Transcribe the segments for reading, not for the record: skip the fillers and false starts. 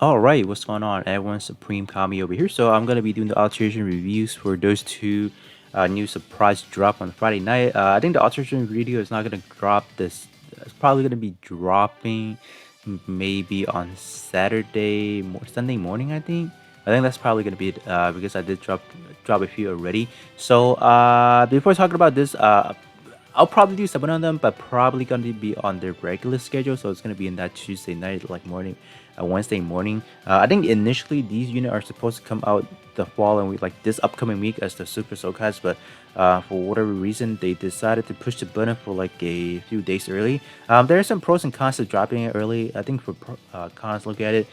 Alright, what's going on everyone? Supreme Kami over here. So I'm gonna be doing the Alteration reviews for those two new surprise drop on Friday night. I think the Alteration video is not gonna drop this. It's probably gonna be dropping maybe on Sunday morning. I think that's probably gonna be it because I did drop a few already. So before talking about this, I'll probably do 7 of them, but probably gonna be on the regular schedule. So it's gonna be in that Tuesday night, like morning, Wednesday morning. I think initially these units are supposed to come out the following week, like this upcoming week, as the Super Soulcast. But for whatever reason, they decided to push the button for like a few days early. There are some pros and cons to dropping it early. I think for cons, look at it.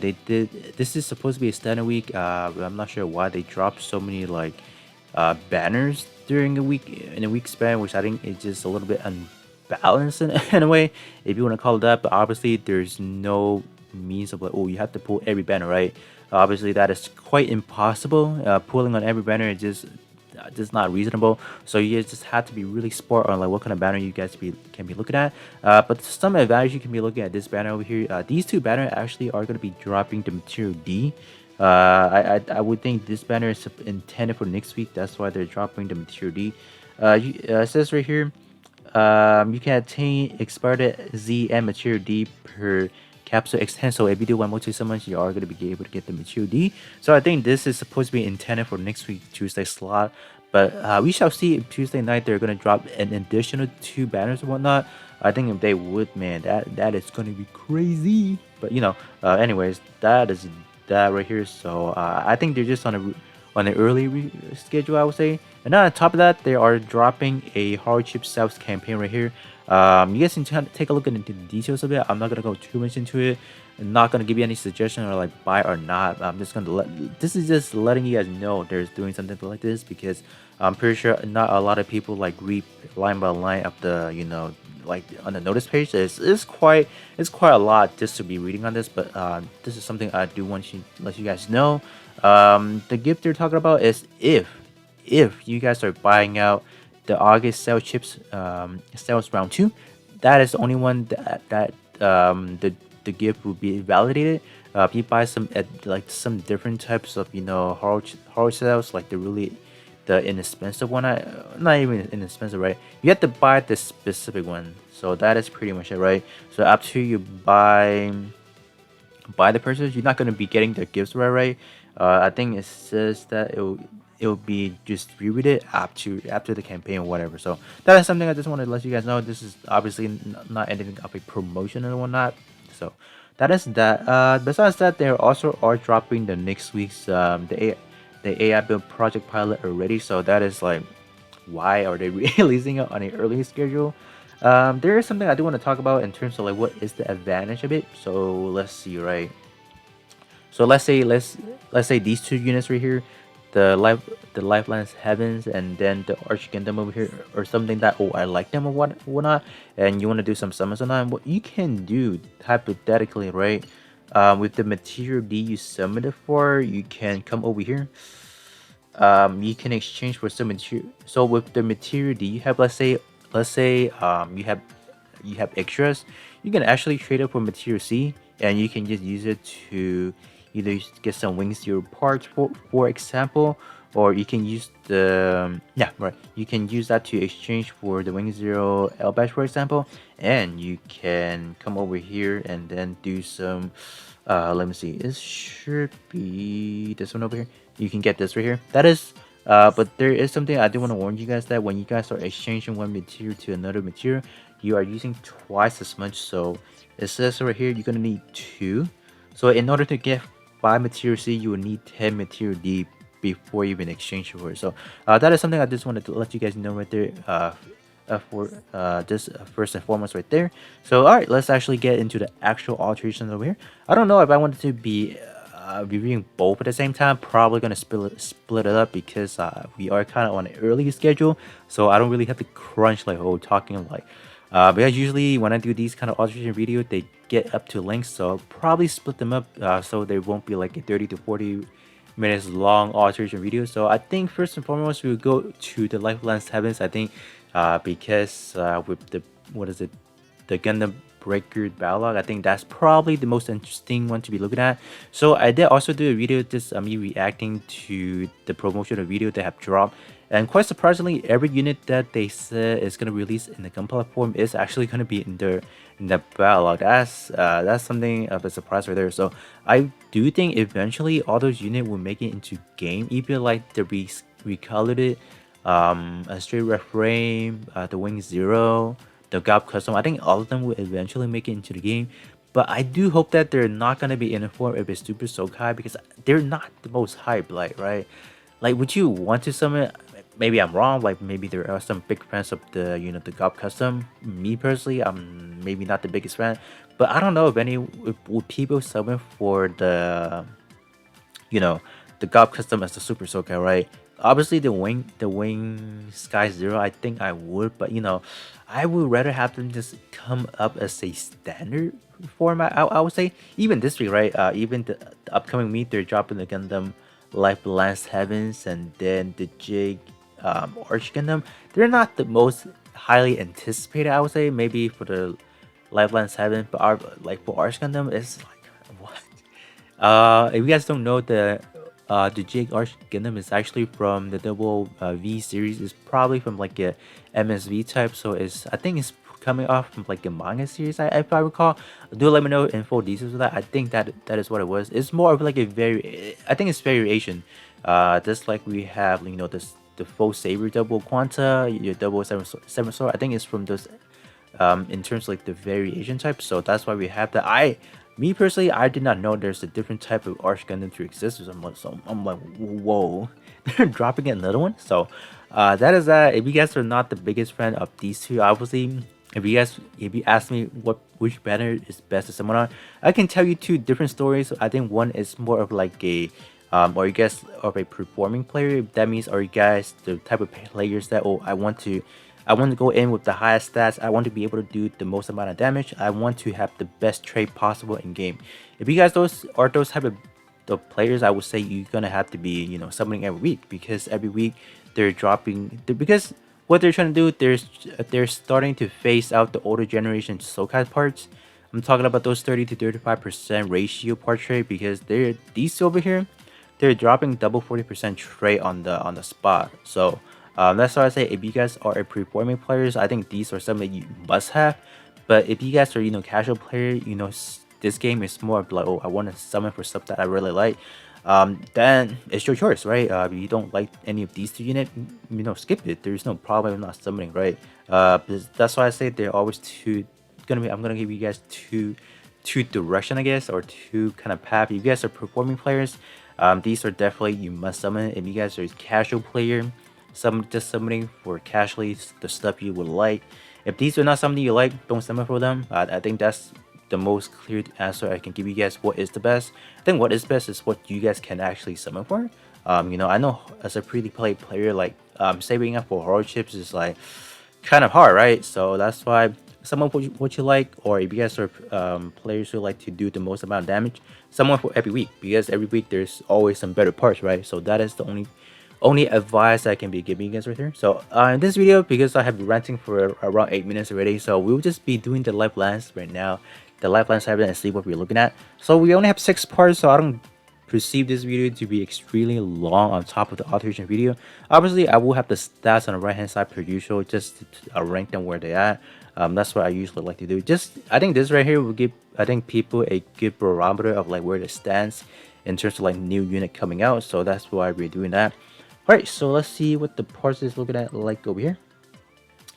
They did. This is supposed to be a standard week. I'm not sure why they dropped so many like banners during a week span, which I think is just a little bit unbalanced in a way, if you want to call it that. But obviously, there's no means of like, oh, you have to pull every banner, right? Obviously, that is quite impossible. Pulling on every banner is just not reasonable. So you just have to be really smart on like what kind of banner you guys can be looking at. But some advantage you can be looking at this banner over here. These two banners actually are going to be dropping the material D. I would think this banner is intended for next week. That's why they're dropping the material D. It says right here, you can attain expired Z and material D per capsule extend. So if you do one multi summons, you are going to be able to get the material D. So I think this is supposed to be intended for next week Tuesday slot. But we shall see if Tuesday night they're going to drop an additional 2 banners and whatnot. I think if they would, man, that is going to be crazy. But anyways, that is that right here. So I think they're just on an early schedule, I would say. And then on top of that, they are dropping a hardship sales campaign right here. You guys can take a look into the details of it. I'm not gonna go too much into it. I'm not gonna give you any suggestion or like buy or not. I'm just gonna this is just letting you guys know there's doing something like this, because I'm pretty sure not a lot of people like read line by line of the like on the notice page. It's quite a lot just to be reading on this. But this is something I do want to let you guys know. The gift they're talking about is if you guys are buying out the August sale chips, sales round 2, that is the only one that the gift will be validated. If you buy some at like some different types of horror sales, like the inexpensive one, not even inexpensive, right? You have to buy the specific one. So that is pretty much it, right? So after you buy the purchase, you're not gonna be getting the gifts right. I think it says that it'll be distributed after the campaign or whatever. So that is something I just wanted to let you guys know. This is obviously not anything of a promotion and whatnot. So that is that. Besides that, they also are dropping the next week's the AI build project pilot already. So that is like, why are they releasing it on an early schedule? There is something I do want to talk about in terms of like what is the advantage of it. So let's see, right? So let's say these two units right here, the Livelance Heavens and then the Archkingdom over here, or something that, oh, I like them or whatnot, and you want to do some summons on them. What you can do hypothetically, right? With the material D you summoned it for, you can come over here. You can exchange for some material. So with the material D, you have let's say you have extras. You can actually trade it for material C, and you can just use it to either get some Wing Zero parts, for example, or you can use you can use that to exchange for the Wing Zero L badge, for example. And you can come over here and then do some let me see, it should be this one over here. You can get this right here. That is but there is something I do want to warn you guys, that when you guys are exchanging one material to another material, you are using twice as much. So it says right here you're gonna need 2. So in order to get 5 material C, you will need 10 material D before you even exchange for it. So that is something I just wanted to let you guys know right there. For this first and foremost right there. So alright, let's actually get into the actual alterations over here. I don't know if I wanted to be reviewing both at the same time. Probably gonna split it up, because we are kind of on an early schedule, so I don't really have to crunch like talking like because usually when I do these kind of alteration video, they get up to length, so I'll probably split them up so they won't be like a 30 to 40 minutes long alteration video. So I think first and foremost we'll go to the Livelance Heavens. I think because with the the Gundam Breaker Battlogue. I think that's probably the most interesting one to be looking at. So I did also do a video just me reacting to the promotional video they have dropped. And quite surprisingly, every unit that they said is gonna release in the gun platform is actually gonna be in the Battlogue. That's something of a surprise right there. So I do think eventually all those units will make it into game, even like the recolored it, a straight red frame, the wing zero, the GAP custom. I think all of them will eventually make it into the game. But I do hope that they're not gonna be in a form if it's super Sokai, because they're not the most hype, like, right? Like, would you want to summon? Maybe I'm wrong. Like, maybe there are some big fans of the the GOP custom. Me personally, I'm maybe not the biggest fan, but I don't know if would people summon for the GOP custom as the Super Sokai, right? Obviously, the wing Sky Zero, I think I would, but I would rather have them just come up as a standard format. I would say even this week, right? Even the upcoming meet, they're dropping the Gundam Livelance Heavens and then the Jig Arch Gundam. They're not the most highly anticipated, I would say. Maybe for the Livelance Heaven, but like for Arch Gundam, it's like what? If you guys don't know, the Jig Arch Gundam is actually from the double V series. It's probably from like a MSV type, so I think it's coming off from like a manga series, if I recall. Do let me know in full details of that. I think that is what it was. It's more of like I think it's variation. Just like we have the full saber double quanta, your double seven sword. I think it's from those in terms of like the variation type. So that's why we have that. Me personally, I did not know there's a different type of Arch Gundam to exist. So I'm like, whoa, they're dropping another one. So that is that. If you guys are not the biggest fan of these two, obviously, if you ask me which banner is best to summon on, I can tell you two different stories. I think one is more of like a or you guys of a performing player. That means are you guys the type of players that I want to go in with the highest stats. I want to be able to do the most amount of damage. I want to have the best trade possible in game. If you guys those type of the players, I would say you're gonna have to be summoning every week, because every week they're dropping because what they're trying to do, they're starting to phase out the older generation Sokai parts. I'm talking about those 30 to 35% ratio part trade, because these over here, they're dropping double 40% trade on the spot. So that's why I say if you guys are a performing players, I think these are something you must have. But if you guys are casual player, this game is more of like, oh, I want to summon for stuff that I really like. Then it's your choice, right? If you don't like any of these two units, skip it. There's no problem with not summoning, right? That's why I say they're always I'm gonna give you guys two direction, I guess, or two kind of path. If you guys are performing players, these are definitely you must summon. If you guys are a casual player, just summoning for casually the stuff you would like. If these are not something you like, don't summon for them. I think that's the most clear answer I can give you guys. What is the best? I think what is best is what you guys can actually summon for. I know as a pretty player, like saving up for hard chips is like kind of hard, right? So that's why someone what you like, or if you guys are players who like to do the most amount of damage, someone for every week, because every week there's always some better parts, right? So that is the only advice I can be giving you guys right here. So in this video, because I have been ranting for around 8 minutes already, so we'll just be doing the Livelance right now, the Livelance Heaven, and see what we're looking at. So we only have 6 parts, so I don't perceive this video to be extremely long on top of the alteration video. Obviously, I will have the stats on the right hand side per usual, just to rank them where they are. That's what I usually like to do. I think this right here will give people a good barometer of like where it stands in terms of like new unit coming out. So that's why we're doing that. Alright, so let's see what the parts is looking at like over here.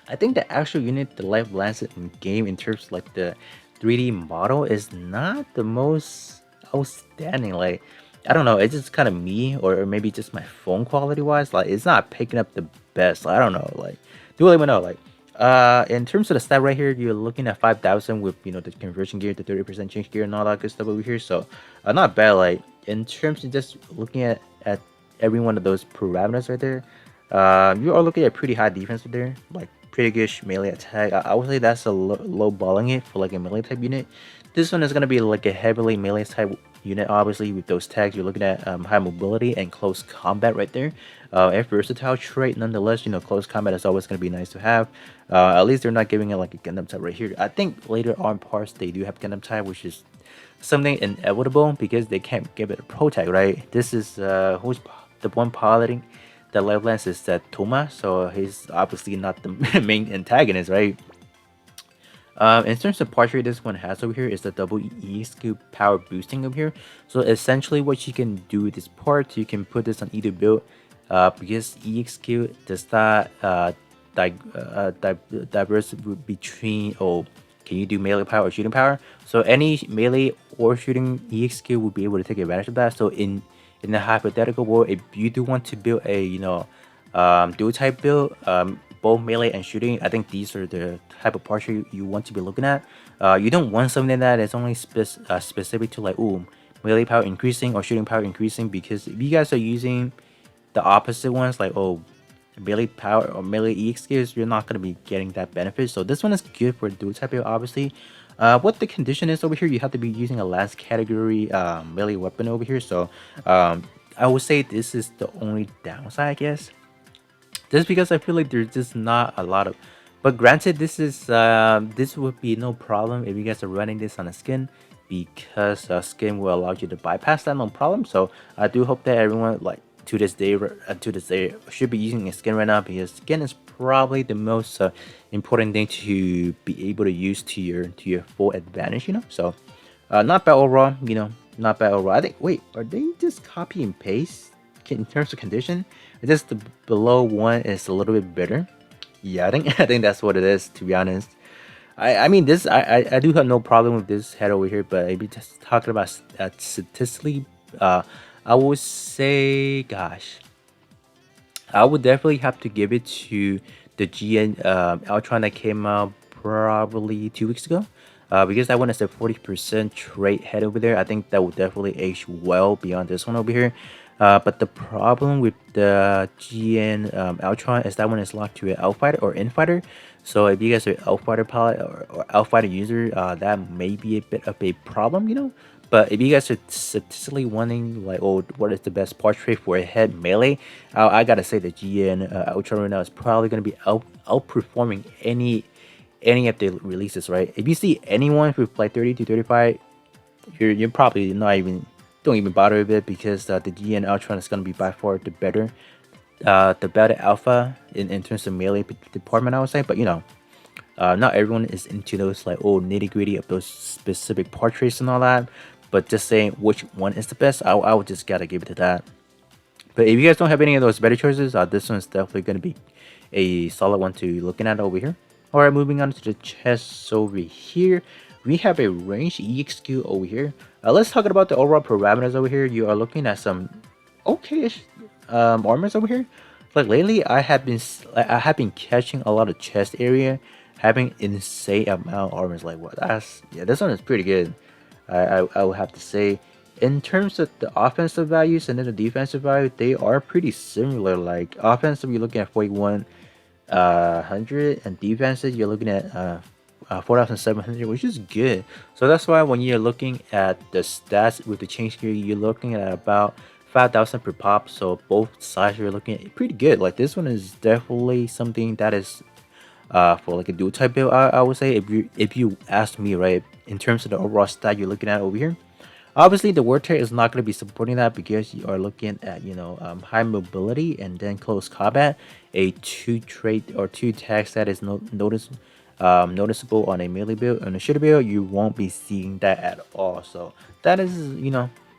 I think the actual unit, the Livelance in game, in terms of like the 3D model, is not the most outstanding. Like, I don't know, it's just kind of me, or maybe just my phone quality wise. Like, it's not picking up the best. I don't know. Like, do let me know. Like, in terms of the stat right here, you're looking at 5,000 with the conversion gear, the 30% change gear, and all that good stuff over here. So, not bad. Like, in terms of just looking at every one of those parameters right there, you are looking at pretty high defense right there, like pretty good melee attack. I would say that's a low balling it for like a melee type unit. This one is gonna be like a heavily melee type unit. Obviously, with those tags, you're looking at high mobility and close combat right there. A versatile trait, nonetheless. Close combat is always going to be nice to have. At least they're not giving it like a Gundam type right here. I think later on parts they do have Gundam type, which is something inevitable because they can't give it a pro tag, right? This is who's the one piloting the Livelance is that Toma, so he's obviously not the main antagonist, right? In terms of part rate, this one has over here is the double EXQ power boosting over here. So essentially what you can do with this part, you can put this on either build because EXQ does not diverse between, can you do melee power or shooting power? So any melee or shooting EXQ will be able to take advantage of that. So in the hypothetical world, if you do want to build a dual type build, both melee and shooting, I think these are the type of parts you want to be looking at. You don't want something that is only specific to like melee power increasing or shooting power increasing, because if you guys are using the opposite ones like melee power or melee EXQs, you're not going to be getting that benefit. So this one is good for dual type build, obviously. What the condition is over here, you have to be using a last category melee weapon over here. So I would say this is the only downside, I guess. Just because I feel like there's just not a lot of, but granted, this would be no problem if you guys are running this on a skin, because skin will allow you to bypass that, no problem. So I do hope that everyone like to this day should be using a skin right now, because skin is probably the most important thing to be able to use to your full advantage. So not bad overall. Not bad overall. I think, wait, are they just copy and paste in terms of condition? Just the below one is a little bit better. Yeah, I think that's what it is, to be honest. I mean, this I do have no problem with this head over here, but maybe just talking about statistically, I would say, gosh, I would definitely have to give it to the GN Ultron that came out probably 2 weeks ago. Because that one is a 40% trait head over there, I think that would definitely age well beyond this one over here. But the problem with the GN Ultron is that one is locked to an Outfighter or Infighter. So if you guys are Outfighter pilot or Outfighter user, that may be a bit of a problem. But if you guys are statistically wanting like, what is the best part trait for a head melee, I gotta say the GN Ultron right now is probably gonna be outperforming any of the releases, right? If you see anyone with like 30 to 35, you're probably don't even bother with it, because the GN Ultron is going to be by far the better alpha in terms of melee department, I would say. But not everyone is into those like nitty gritty of those specific portraits and all that. But just saying which one is the best, I would just gotta give it to that. But if you guys don't have any of those better choices, this one's definitely going to be a solid one to looking at over here. Alright, moving on to the chest over here. We have a range EXQ over here. Let's talk about the overall parameters over here. You are looking at some okay-ish armors over here. Like lately, I have been catching a lot of chest area, having insane amount of armors. Like what? This one is pretty good. I would have to say. In terms of the offensive values and then the defensive value, they are pretty similar. Like offensive, you're looking at 4100, and defensive, you're looking at 4,700, which is good. So that's why when you're looking at the stats with the change gear, you're looking at about 5,000 per pop. So both sides you're looking at pretty good. Like this one is definitely something that is for like a dual type build. I would say, if you ask me, right, in terms of the overall stat you're looking at over here. Obviously, the word trait is not going to be supporting that, because you are looking at high mobility and then close combat, a 2 trait or 2 tags that is noticeable on a melee build. On a shooter build, you won't be seeing that at all. So that is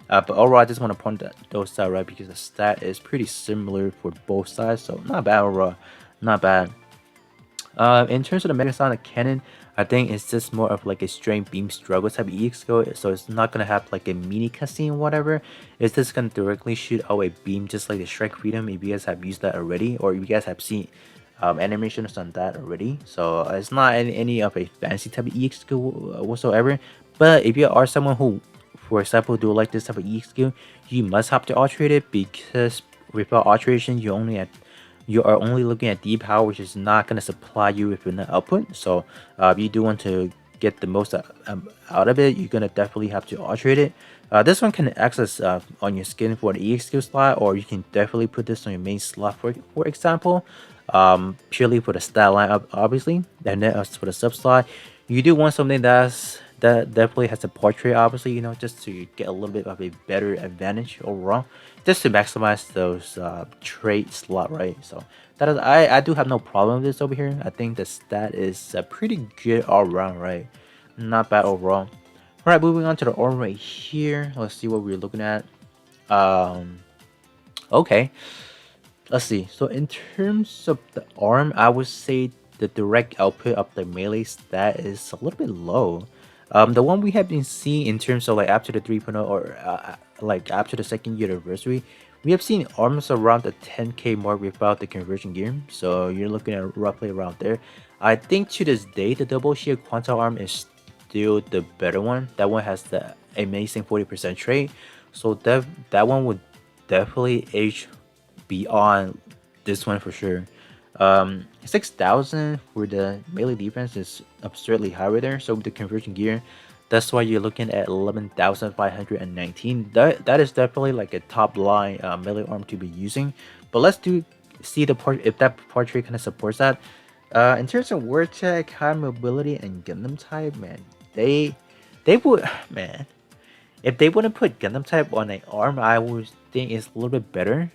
but overall, I just want to point those out, right, because the stat is pretty similar for both sides. So not bad overall, not bad. In terms of the Megasonic Cannon, I think it's just more of like a straight beam struggle type of EXO, so it's not gonna have like a mini cutscene or whatever. It's just gonna directly shoot out a beam, just like the Strike Freedom, if you guys have used that already, or if you guys have seen animations on that already. So it's not any of a fancy type of EXO whatsoever. But if you are someone who, for example, do like this type of EXO, you must have to alterate it, because without alteration, you are only looking at D power, which is not going to supply you with enough output. So if you do want to get the most out of it, you're going to definitely have to alterate it. This one can access on your skin for an EX skill slot, or you can definitely put this on your main slot for example, purely for the stat line obviously. And then as for the sub slot, you do want something that definitely has a portrait, obviously, just to get a little bit of a better advantage overall, just to maximize those trait slot, right? So that is, I do have no problem with this over here. I think the stat is pretty good all around, right? Not bad overall. All right, moving on to the arm right here. Let's see what we're looking at. Um, okay, let's see. So in terms of the arm, I would say the direct output of the melee stat is a little bit low. The one we have been seeing in terms of like after the 3.0 or like after the second year anniversary, we have seen arms around the 10k mark without the conversion gear. So you're looking at roughly around there. I think to this day, the double shield quantum arm is still the better one. That one has the amazing 40% trait. So that one would definitely age beyond this one for sure. 6,000 for the melee defense is absurdly high right there. So with the conversion gear, that's why you're looking at 11,519. That is definitely like a top line melee arm to be using. But let's see the part if that portrait kind of supports that. In terms of word check, high mobility, and Gundam type, man, they would man. If they wouldn't put Gundam type on an arm, I would think it's a little bit better.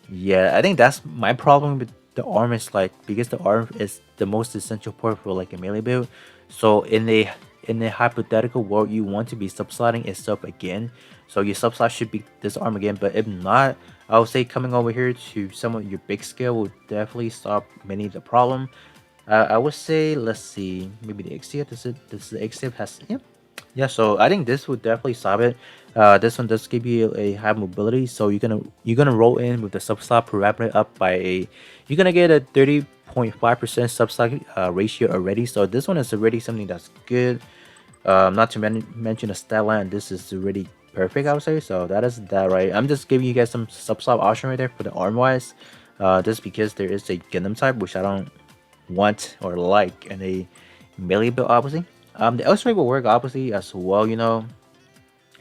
Yeah, I think that's my problem with the arm is like because the arm is the most essential part for like a melee build. So in a hypothetical world, you want to be subslotting it sub again. So your subslot should be this arm again. But if not, I would say coming over here to some of your big scale will definitely solve many of the problem. I would say let's see, maybe the XCF. This the XCF has yeah, so I think this would definitely solve it. This one does give you a high mobility, so you're gonna roll in with the subslot parameter up by you're gonna get a 30.5% subslot ratio already. So this one is already something that's good. Not to mention the stat line, this is already perfect, I would say. So that is that, right? I'm just giving you guys some subslot option right there for the arm wise. Just because there is a Gundam type, which I don't want or like in a melee build, obviously. The L strike will work obviously as well. You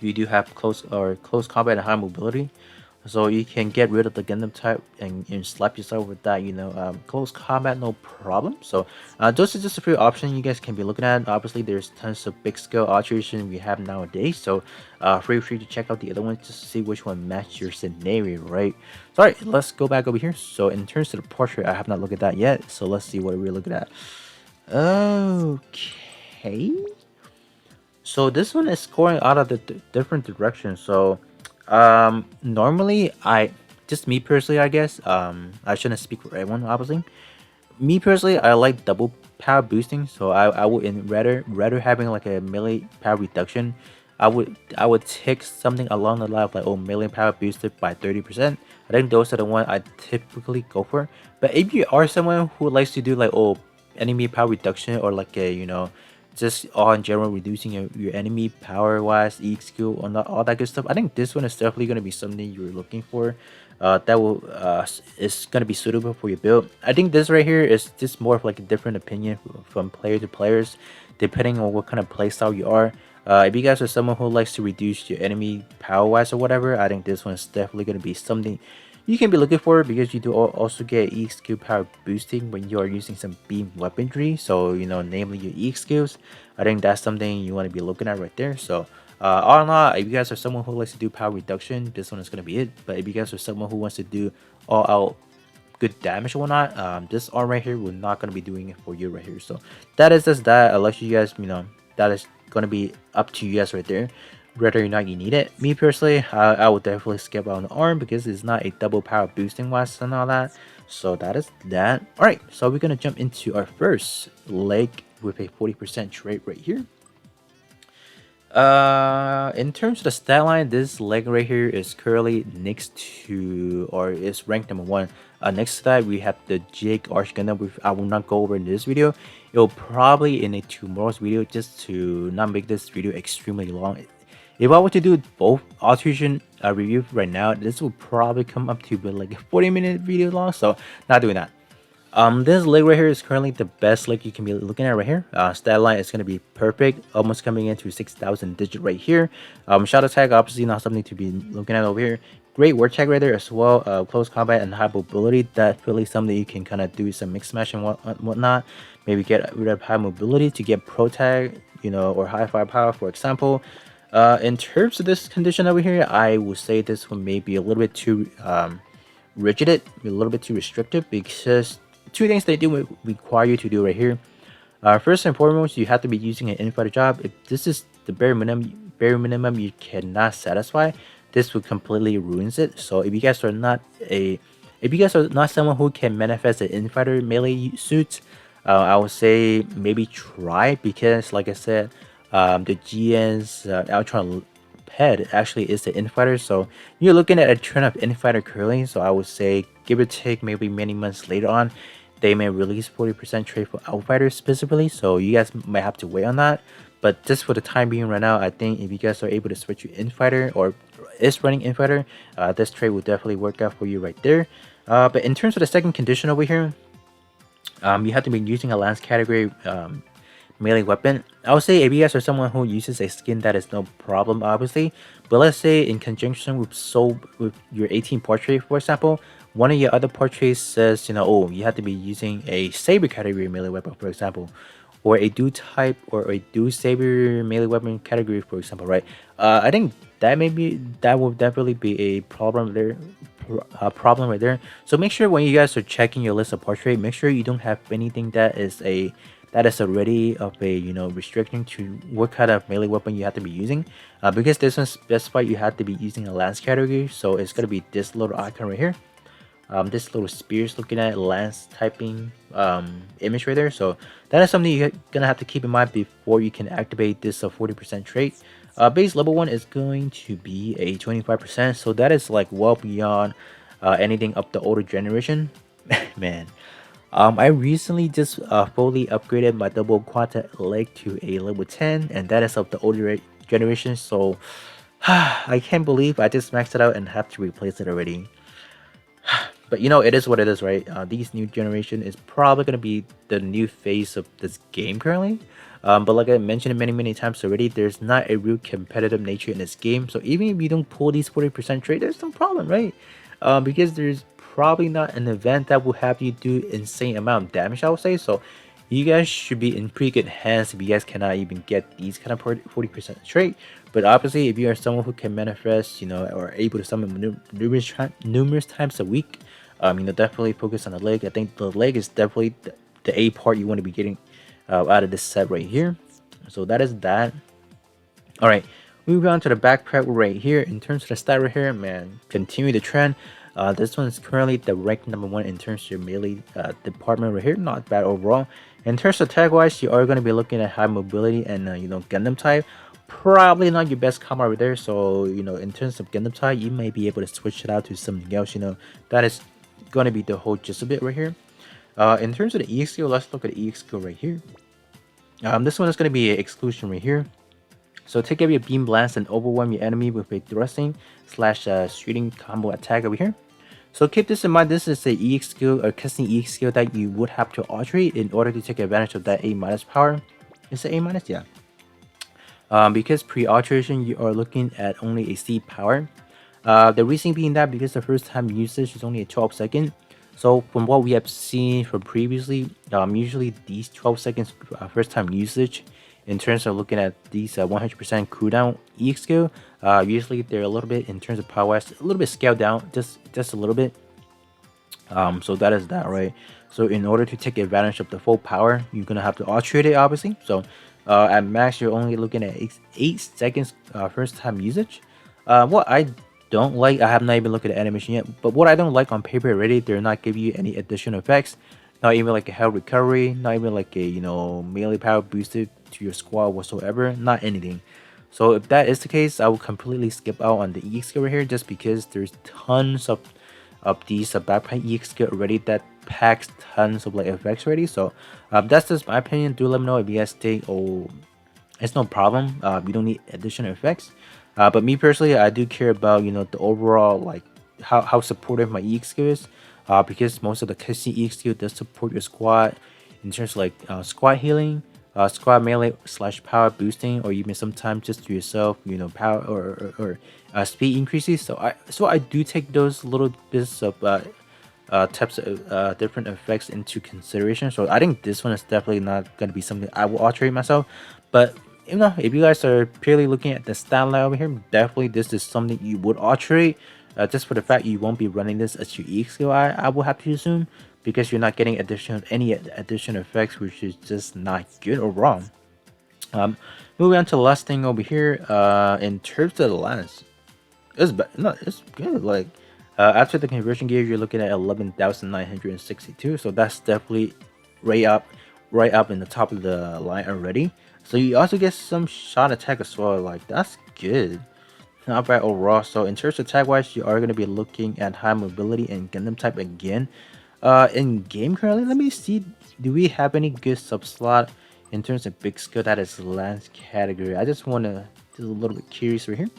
do have close combat and high mobility, so you can get rid of the Gundam type and slap yourself with that. Close combat, no problem. So those are just a few options you guys can be looking at. Obviously, there's tons of big scale alteration we have nowadays, so feel free to check out the other ones just to see which one match your scenario, right? So, all right, let's go back over here. So in terms of the portrait, I have not looked at that yet. So let's see what we're looking at. Okay. So this one is scoring out of the different directions. So normally just me personally, I guess, I shouldn't speak for everyone obviously. Me personally, I like double power boosting, so I would rather having like a melee power reduction. I would take something along the line of like, oh, melee power boosted by 30%. I think those are the one I typically go for. But if you are someone who likes to do like, oh, enemy power reduction, or like a just all in general reducing your enemy power wise, EX skill, all that good stuff, I think this one is definitely going to be something you're looking for. That will is going to be suitable for your build. I think this right here is just more of like a different opinion from player to players, depending on what kind of playstyle you are. If you guys are someone who likes to reduce your enemy power wise or whatever, I think this one is definitely going to be something you can be looking for, because you do also get EX skill power boosting when you are using some beam weaponry. So namely your EX skills. I think that's something you want to be looking at right there. So all in all, if you guys are someone who likes to do power reduction, this one is going to be it. But if you guys are someone who wants to do all out good damage or whatnot, this arm right here, we're not going to be doing it for you right here. So that is just that. I'll let you guys, that is going to be up to you guys right there, whether or not you need it. Me personally, I would definitely skip out on the arm because it's not a double power boosting wise and all that. So that is that. All right, so we're gonna jump into our first leg with a 40% trait right here. In terms of the stat line, this leg right here is currently next to, or is ranked number 1. Next to that, we have the Jake Arch Gundam, which I will not go over in this video. It will probably in a tomorrow's video, just to not make this video extremely long. If I were to do both Alteration review right now, this will probably come up to like a 40-minute video long, so not doing that. This leg right here is currently the best leg you can be looking at right here. Stat line is going to be perfect, almost coming into 6,000 digit right here. Shot attack, obviously not something to be looking at over here. Great word check right there as well. Close combat and high mobility, that's really something you can kind of do some mix smash and whatnot. Maybe get rid of high mobility to get pro tag, you know, or high firepower, for example. In terms of this condition over here, I would say this one may be a little bit too rigid, a little bit too restrictive, because two things they do require you to do right here. First and foremost, you have to be using an infighter job. If this is the bare minimum you cannot satisfy, this would completely ruins it. So if you guys are not someone who can manifest an infighter melee suit, I would say maybe try, because like I said, the GN's Ultron head actually is the infighter, so you're looking at a trend of infighter curling. So I would say give or take maybe many months later on, they may release 40% trade for outfighters specifically, so you guys might have to wait on that. But just for the time being right now, I think if you guys are able to switch to infighter or is running infighter, this trade will definitely work out for you right there. But in terms of the second condition over here, you have to be using a lance category melee weapon. I would say if you guys are someone who uses a skin, that is no problem, obviously. But let's say in conjunction with your 18 portrait, for example, one of your other portraits says, you know, oh, you have to be using a saber category melee weapon, for example, or a do type or a do saber melee weapon category, for example, right? I think that will definitely be a problem there. Problem right there. So make sure when you guys are checking your list of portrait, make sure you don't have anything that is already of a, you know, restriction to what kind of melee weapon you have to be using, because this one specified you have to be using a lance category. So it's gonna be this little icon right here, this little spears looking at lance typing image right there. So that is something you're gonna have to keep in mind before you can activate this 40% trait. Base level 1 is going to be a 25%, so that is like well beyond anything up the older generation. Man, I recently just fully upgraded my double quanta leg to a level 10, and that is of the older generation. So I can't believe I just maxed it out and have to replace it already. But you know, it is what it is, right? These new generation is probably gonna be the new face of this game currently. But like I mentioned many times already, there's not a real competitive nature in this game. So even if you don't pull these 40% trade, there's no problem, right? Because there's probably not an event that will have you do insane amount of damage, I would say. So you guys should be in pretty good hands if you guys cannot even get these kind of 40% trade. But obviously, if you are someone who can manifest, you know, or able to summon numerous times a week, you know, definitely focus on the leg. I think the leg is definitely the A part you want to be getting out of this set right here. So that is that. All right, moving on to the backpack right here. In terms of the stat right here, man, continue the trend. This one is currently the rank number 1 in terms of your melee department right here. Not bad overall. In terms of tag wise, you are going to be looking at high mobility and you know, Gundam type. Probably not your best combo right there. So you know, in terms of Gundam type, you may be able to switch it out to something else. You know, that is going to be the whole gist of it right here. In terms of the EX skill, let's look at the EX skill right here. This one is going to be an exclusion right here. So take every beam blast and overwhelm your enemy with a thrusting / shooting combo attack over here. So keep this in mind, this is a EX skill, a custom EX skill that you would have to alterate in order to take advantage of that A- power. Is it A-? Yeah. Because pre-alteration you are looking at only a C power. The reason being that because the first time usage is only a 12 second. So from what we have seen from previously, usually these 12 seconds first time usage, in terms of looking at these 100% cooldown EX skill, usually they're a little bit, in terms of power wise, a little bit scaled down, just a little bit. So that is that, right? So in order to take advantage of the full power, you're gonna have to alterate it, obviously. So at max, you're only looking at 8 seconds first time usage. What I don't like, I have not even looked at the animation yet, but what I don't like on paper already, they're not giving you any additional effects. Not even like a health recovery, not even like a, you know, melee power boosted to your squad whatsoever, not anything. So if that is the case, I will completely skip out on the EX skill right here, just because there's tons of these backpack EX skill already that packs tons of like effects already. So that's just my opinion. Do let me know if you guys think, oh, it's no problem, you don't need additional effects. But me personally, I do care about, you know, the overall, like how supportive my EX skill is. because most of the cutscene EXQ does support your squad in terms of like squad healing, squad melee slash power boosting, or even sometimes just to yourself, you know, power or speed increases. So I do take those little bits of types of different effects into consideration. So I think this one is definitely not going to be something I will alterate myself. But you know, if you guys are purely looking at the stat line over here, definitely this is something you would alterate. Just for the fact you won't be running this as your EX skill, I will have to assume, because you're not getting any additional effects, which is just not good or wrong. Moving on to the last thing over here, in terms of the lens, it's good. Like after the conversion gear, you're looking at 11,962. So that's definitely right up, right up in the top of the line already. So you also get some shot attack as well. Like that's good, not bad overall. So in terms of attack wise, you are going to be looking at high mobility and Gundam type again. In game currently, let me see. Do we have any good sub slot in terms of big skill that is lance category? I just want to just a little bit curious right here.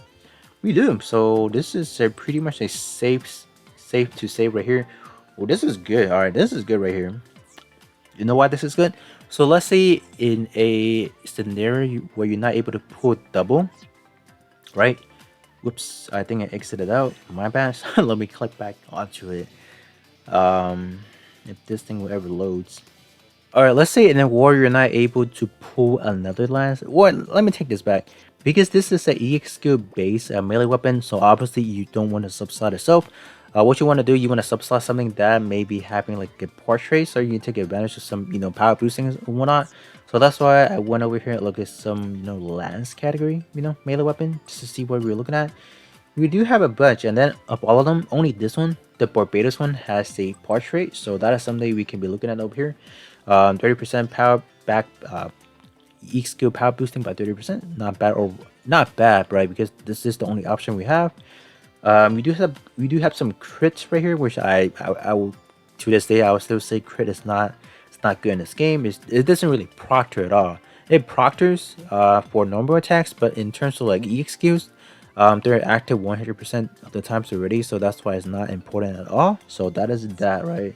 We do. So this is pretty much a safe to save right here. Well, this is good. All right, this is good right here. You know why this is good? So let's say in a scenario where you're not able to pull double, right? Whoops, I think I exited out. My bad. Let me click back onto it. If this thing will ever loads. All right, let's say in a war you're not able to pull another lance. Or let me take this back. Because this is a EX skill based melee weapon, so obviously you don't want to subslot itself. What you want to do, you want to subslot something that may be having like a portrait, so you can take advantage of some, you know, power boosting and whatnot. So that's why I went over here and look at some, you know, lance category, you know, melee weapon, just to see what we were looking at. We do have a bunch, and then of all of them, only this one, the Barbados one, has a portrait, so that is something we can be looking at over here. 30% power back, each skill power boosting by 30%. Not bad, or not bad, right? Because this is the only option we have. We do have some crits right here, which I will, to this day I would still say crit is not, it's not good in this game. It doesn't really proctor at all. It proctors for normal attacks, but in terms of like EX skills, they're active 100% of the times already, so that's why it's not important at all. So that is that, right?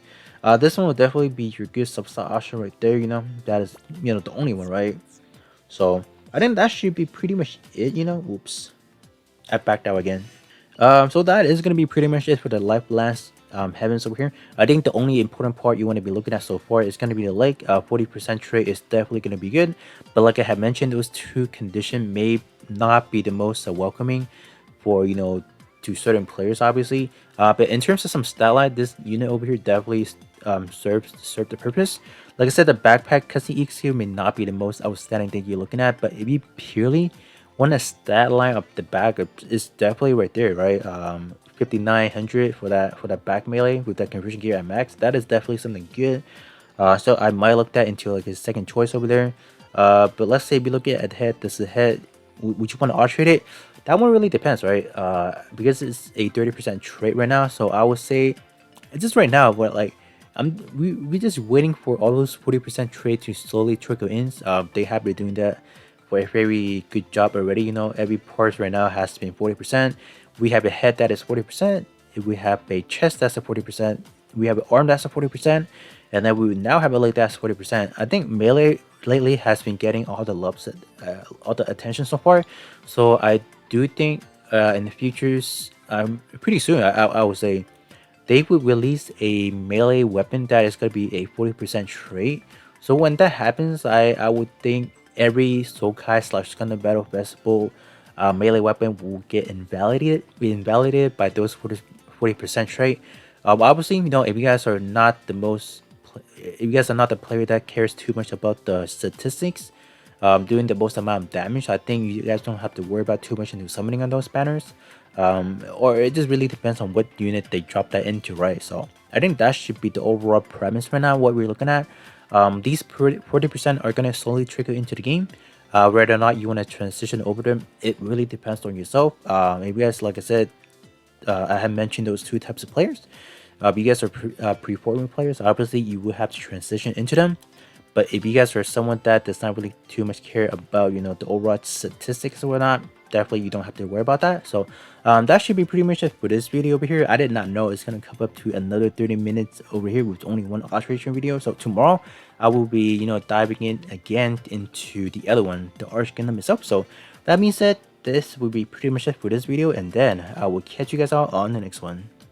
This one will definitely be your good subslot option right there. You know, that is, you know, the only one, right? So I think that should be pretty much it. You know, oops, I backed out again. So that is gonna be pretty much it for the Livelance Heavens over here. I think the only important part you want to be looking at so far is gonna be the leg. 40% trade is definitely gonna be good, but like I had mentioned, those two conditions may not be the most welcoming for, you know, to certain players, obviously. But in terms of some stat line, this unit over here definitely serve the purpose. Like I said, the backpack cutscene EQ may not be the most outstanding thing you're looking at, but if you purely want a stat line of the back, is definitely right there, right? 5900 for that back melee with that conversion gear at max. That is definitely something good. So I might look that into like a second choice over there. But let's say we look at head. This is head. Would you want to alterate it? That one really depends, right? Because it's a 30% trait right now, so I would say it's just right now. But like, we just waiting for all those 40% trade to slowly trickle in. They have been doing that for a very good job already. You know, every part right now has been 40%. We have a head that is 40%. If we have a chest that's a 40%, we have an arm that's a 40%, and then we now have a leg that's 40%. I think melee lately has been getting all the love, all the attention so far. So I do think in the futures, pretty soon, I would say, they will release a melee weapon that is going to be a 40% trait. So when that happens, I would think every Sokai / Gundam Battle Festival melee weapon will get invalidated by those 40% trait. Obviously, you know, if you guys are not the player that cares too much about the statistics, doing the most amount of damage, I think you guys don't have to worry about too much into summoning on those banners. Or it just really depends on what unit they drop that into, right? So I think that should be the overall premise right now, what we're looking at. These 40% are going to slowly trickle into the game. Whether or not you want to transition over them, it really depends on yourself. If you guys, like I said, I have mentioned those two types of players. If you guys are pre-forming players, obviously you will have to transition into them. But if you guys are someone that does not really too much care about, you know, the overall statistics or whatnot, definitely you don't have to worry about that. So that should be pretty much it for this video over here. I did not know it's gonna come up to another 30 minutes over here with only one alteration video. So tomorrow I will be, you know, diving in again into the other one, the Arch Kingdom itself. So that being said, this will be pretty much it for this video, and then I will catch you guys out on the next one.